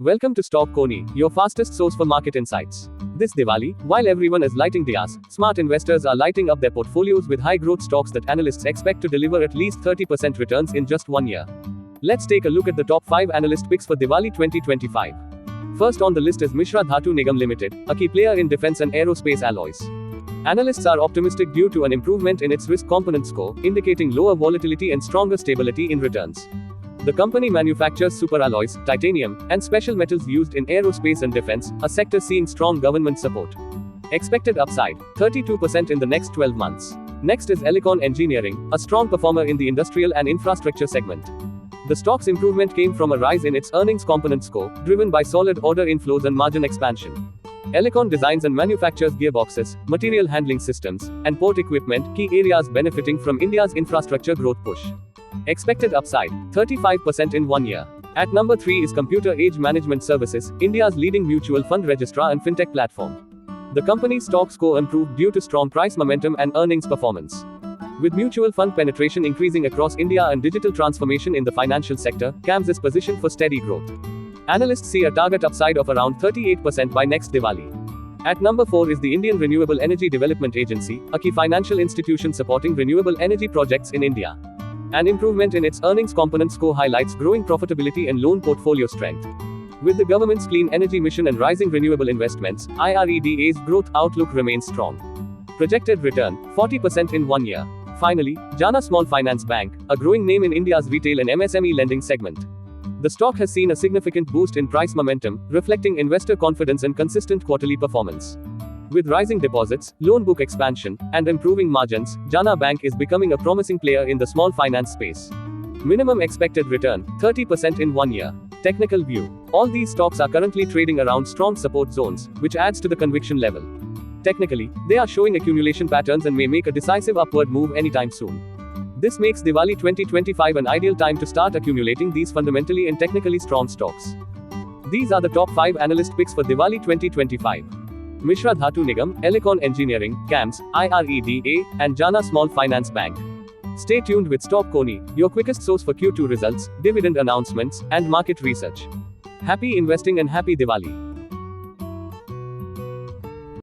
Welcome to Stock Coney, your fastest source for market insights. This Diwali, while everyone is lighting diyas, smart investors are lighting up their portfolios with high growth stocks that analysts expect to deliver at least 30% returns in just 1 year. Let's take a look at the top 5 analyst picks for Diwali 2025. First on the list is Mishra Dhatu Nigam Limited, a key player in defense and aerospace alloys. Analysts are optimistic due to an improvement in its risk component score, indicating lower volatility and stronger stability in returns. The company manufactures superalloys, titanium, and special metals used in aerospace and defense, a sector seeing strong government support. Expected upside, 32% in the next 12 months. Next is Elecon Engineering, a strong performer in the industrial and infrastructure segment. The stock's improvement came from a rise in its earnings component score, driven by solid order inflows and margin expansion. Elecon designs and manufactures gearboxes, material handling systems, and port equipment, key areas benefiting from India's infrastructure growth push. Expected upside, 35% in 1 year. At number 3 is Computer Age Management Services, India's leading mutual fund registrar and fintech platform. The company's stock score improved due to strong price momentum and earnings performance. With mutual fund penetration increasing across India and digital transformation in the financial sector, CAMS is positioned for steady growth. Analysts see a target upside of around 38% by next Diwali. At number 4 is the Indian Renewable Energy Development Agency, a key financial institution supporting renewable energy projects in India. An improvement in its earnings component score highlights growing profitability and loan portfolio strength. With the government's clean energy mission and rising renewable investments, IREDA's growth outlook remains strong. Projected return, 40% in 1 year. Finally, Jana Small Finance Bank, a growing name in India's retail and MSME lending segment. The stock has seen a significant boost in price momentum, reflecting investor confidence and consistent quarterly performance. With rising deposits, loan book expansion, and improving margins, Jana Bank is becoming a promising player in the small finance space. Minimum expected return, 30% in 1 year. Technical view. All these stocks are currently trading around strong support zones, which adds to the conviction level. Technically, they are showing accumulation patterns and may make a decisive upward move anytime soon. This makes Diwali 2025 an ideal time to start accumulating these fundamentally and technically strong stocks. These are the top 5 analyst picks for Diwali 2025. Mishra Dhatu Nigam, Elecon Engineering, CAMS, IREDA, and Jana Small Finance Bank. Stay tuned with Stock Coney, your quickest source for Q2 results, dividend announcements, and market research. Happy investing and happy Diwali!